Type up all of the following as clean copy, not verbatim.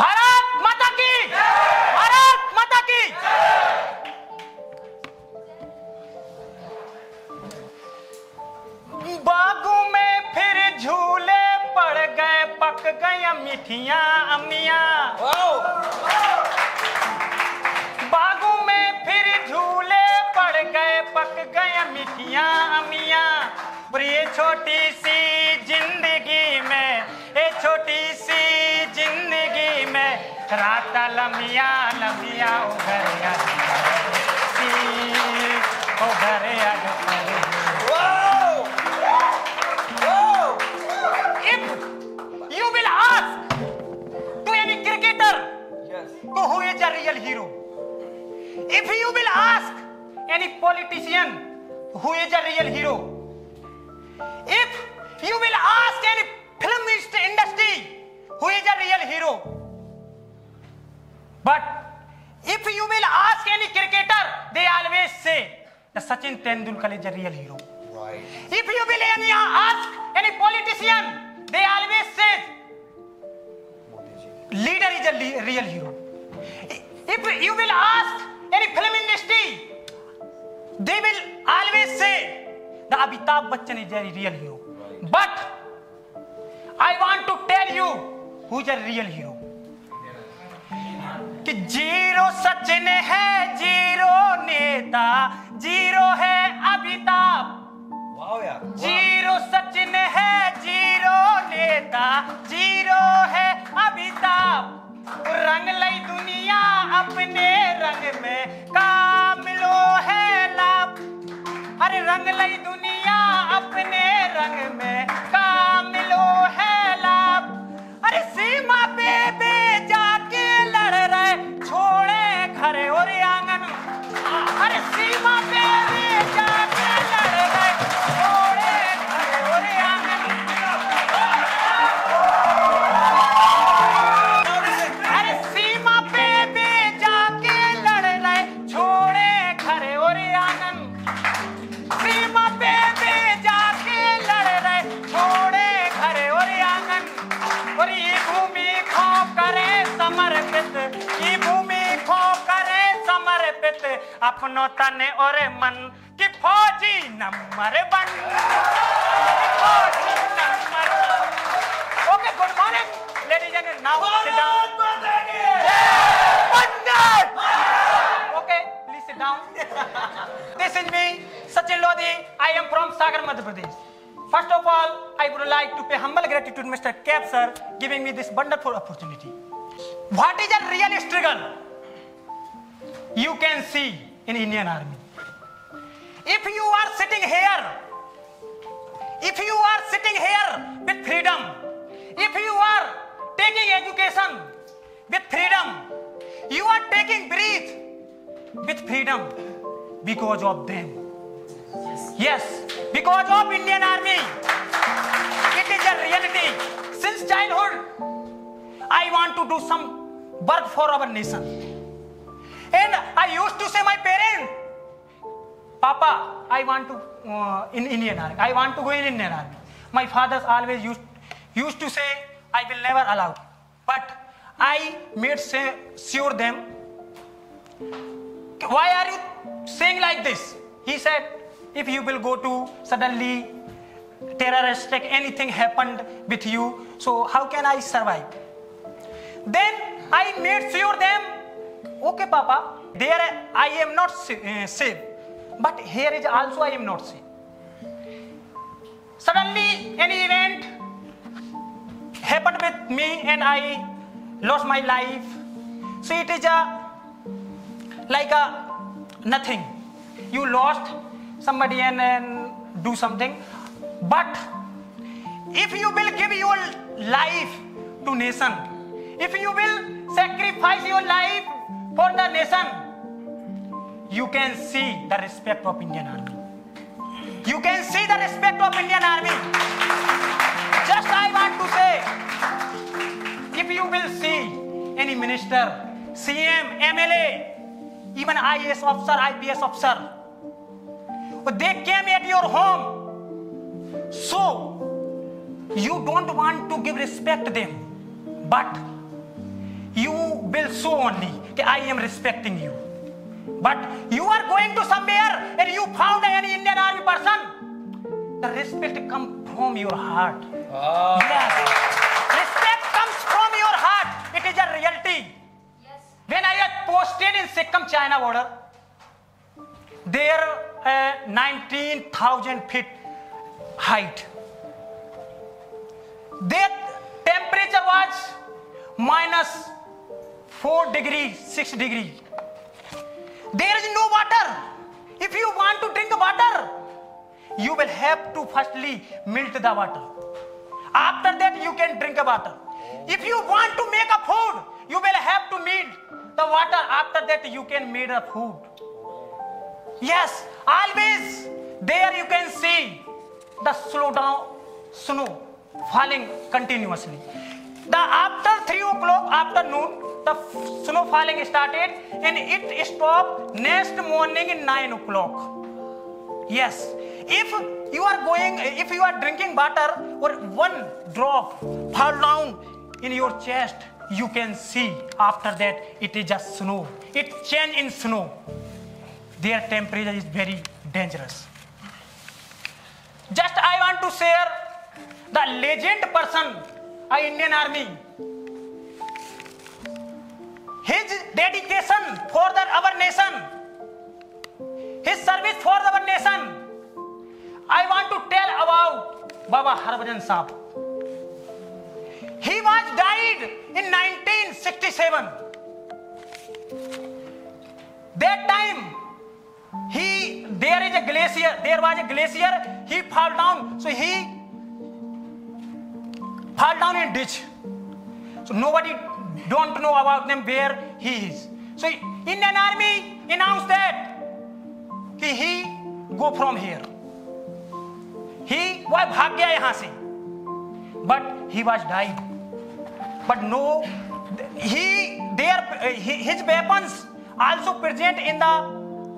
भारत माता की, भारत माता की। बागों में फिर झूले पड़ गए, पक गई मिठियां अम्मियां। बागों में फिर झूले पड़ गए, पक गए मिठियां अम्मियां। पर ये छोटी सी जिंदगी में, ये छोटी सी जिंदगी में रात लम्बिया लम्बिया उधर उधर If you will ask to any cricketer, to who is a real hero? If you will ask any politician, who is a real hero? If you will ask any film industry, who is a real hero? But if you will ask any cricketer, they always say that Sachin Tendulkar is a real hero. Right. If you will ask any politician, they always say leader is a real hero. If you will ask any film industry, they will always say that Amitabh Bachchan is a real hero. Right. But I want to tell you who is a real hero. कि zero Sachin है, zero नेता, zero है अमिताभ। वाह यार। Zero Sachin है, zero नेता, zero है अमिताभ। रंग लई दुनिया अपने रंग में, कामिलो है लाभ। अरे रंग लई दुनिया अपने रंग में, कामिलो है लाभ। अरे सीमा पे जाके लड़ रहे, छोड़े घर और आंगन। अरे सीमा पे जाके लड़ रहे, छोड़े घर और आंगन। अरे सीमा पे जाके लड़ रहे, छोड़े घर और आंगन। सीमा पे जाके लड़ रहे, छोड़े घर और आंगन। और ये भूमि खो करे समर्पित, ये भूमि खो करे समर्पित, अपनों तन और मन की फौजी नंबर 1। फौजी number 1। Okay, good morning ladies and now sit down. Okay, please sit down. This is me Sachin Lodhi, I am from Sagar, Madhya Pradesh. First of all, I would like to pay humble gratitude to Mr. Cap sir giving me this wonderful opportunity. What is a real struggle? You can see in Indian Army. If you are sitting here, if you are sitting here with freedom, if you are taking education with freedom, you are taking breath with freedom because of them. Yes, because of Indian Army. It is a reality. Since childhood, I want to do some work for our nation. And I used to say my parents, Papa, I want to in Indian Army. I want to go in Indian Army. My father always used to say, I will never allow. But I made sure them. Why are you saying like this? He said, if you will go to suddenly terroristic anything happened with you, so how can I survive? Then I made sure them, okay Papa, there I am not safe, but here is also I am not safe. Suddenly any event happened with me and I lost my life, so it is like a nothing. You lost somebody and do something, but if you will give your life to nation, if you will sacrifice your life for the nation, you can see the respect of Indian Army. You can see the respect of Indian Army. Just I want to say, if you will see any minister, CM, MLA, even IAS officer, IPS officer, they came at your home, so you don't want to give respect to them, but will show only that I am respecting you. But you are going to somewhere and you found any Indian army person, the respect comes from your heart. Yes. Respect comes from your heart. It is a reality. Yes. When I was posted in Sikkim, China border, there 19,000 feet height. Their temperature was -4 degrees, 6 degrees. There is no water. If you want to drink water, you will have to firstly melt the water. After that, you can drink water. If you want to make a food, you will have to melt the water. After that, you can make a food. Yes, always there you can see the snow falling continuously. After 3 o'clock afternoon, the snow falling started and it stopped next morning in 9 o'clock. Yes, if you are drinking water or one drop fall down in your chest, you can see after that it is just snow. It change in snow. Their temperature is very dangerous. Just I want to share the legend person, Indian Army. His dedication for our nation, his service for our nation. I want to tell about Baba Harbhajan Sahib. He was died in 1967. That time, there was a glacier, he fall down, so he fall down in ditch. So nobody don't know about them where he is. So Indian Army announced that he go from here. He was bhag gaya yahan se, but he was died. But no, his weapons also present in the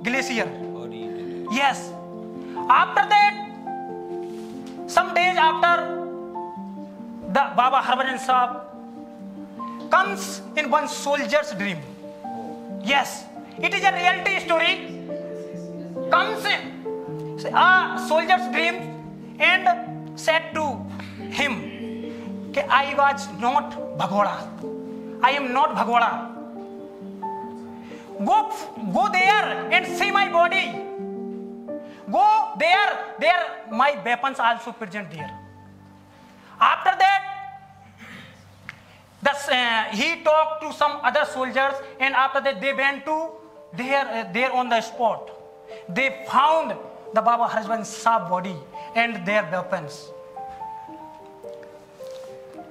glacier. Yes. After that, some days after, the Baba Harbhajan Sahib comes in one soldier's dream. Yes, it is a reality story. Comes in a soldier's dream and said to him, I was not Bhagwada. I am not Bhagwada. Go there and see my body. Go there my weapons also present there. After that, he talked to some other soldiers, and after that they went to there on the spot. They found the Baba Harbhajan Sahib body and their weapons.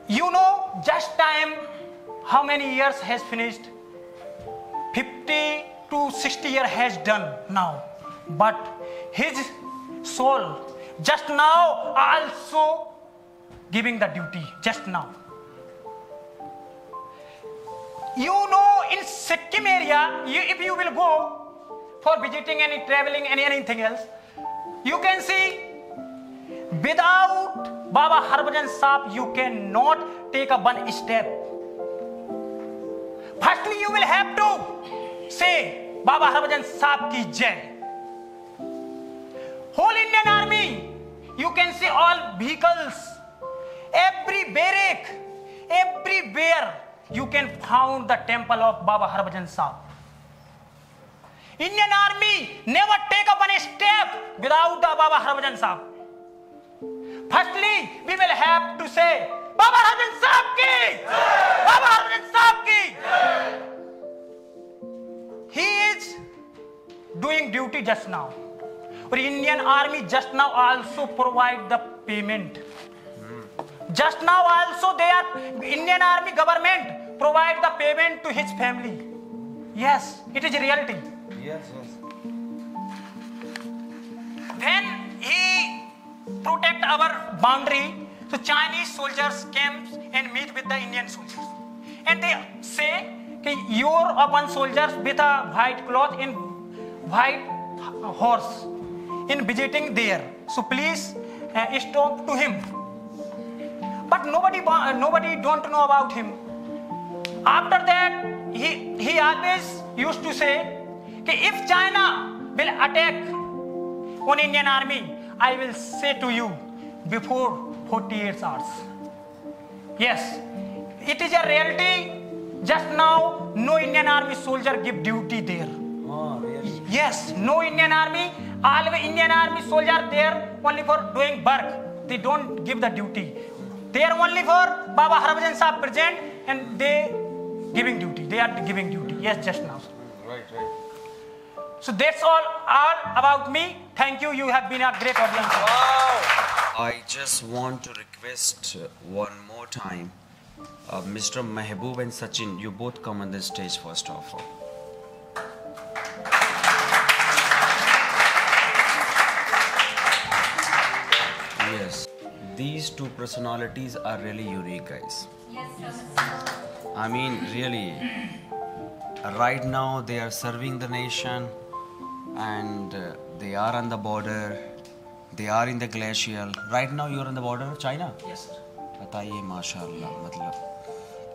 You know, just time, how many years has finished? 50 to 60 years has done now. But his soul just now also giving the duty, just now. You know, in Sikkim area, if you will go for visiting any traveling and anything else, you can see without Baba Harbhajan Sahib, you cannot take a one step. Firstly, you will have to say Baba Harbhajan Sahib ki jai. Whole Indian Army, you can see all vehicles, every barrack, everywhere you can find the temple of Baba Harbhajan Sahib. Indian Army never take up one step without the Baba Harbhajan Sahib. Firstly, we will have to say, Baba Harbhajan Sahib ki! Baba Harbhajan Sahib ki! He is doing duty just now. Or Indian Army just now also provide the payment. Just now also Indian Army government provide the payment to his family. Yes, it is reality. Yes. When he protect our boundary, so Chinese soldiers came and meet with the Indian soldiers. And they say, you're one soldier with a white cloth in white horse in visiting there. So please stop to him. But nobody don't know about him. After that, he always used to say, if China will attack on Indian army, I will say to you before 48 hours. Yes, it is a reality. Just now, no Indian army soldier give duty there. Oh, really? Yes, no Indian army. All Indian army soldier there only for doing work. They don't give the duty. They are only for Baba Harbhajan Sahib present and they giving duty. They are giving duty. Yes, just now. Right. So that's all about me. Thank you. You have been a great audience. Wow. I just want to request one more time, Mr. Mehboob and Sachin, you both come on the stage first of all. Yes, these two personalities are really unique, guys. Yes, sir. I mean, really, right now they are serving the nation and they are on the border, they are in the glacial. Right now you are on the border of China? Yes, sir. Bataiye, mashallah, matlab.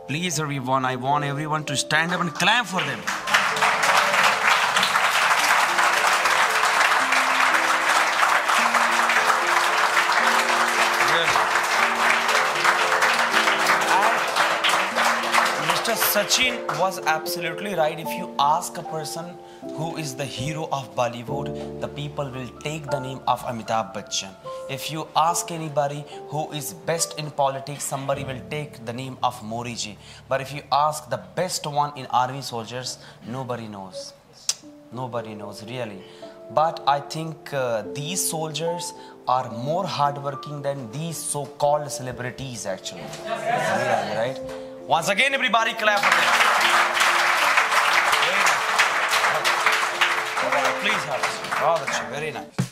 Please everyone, I want everyone to stand up and clap for them. Mr. Sachin was absolutely right. If you ask a person who is the hero of Bollywood, the people will take the name of Amitabh Bachchan. If you ask anybody who is best in politics, somebody will take the name of Modi ji. But if you ask the best one in army soldiers, nobody knows. Nobody knows, really. But I think these soldiers are more hardworking than these so-called celebrities, actually. Really, right? Once again, everybody clap for them. Very nice. Please have a seat. Very nice.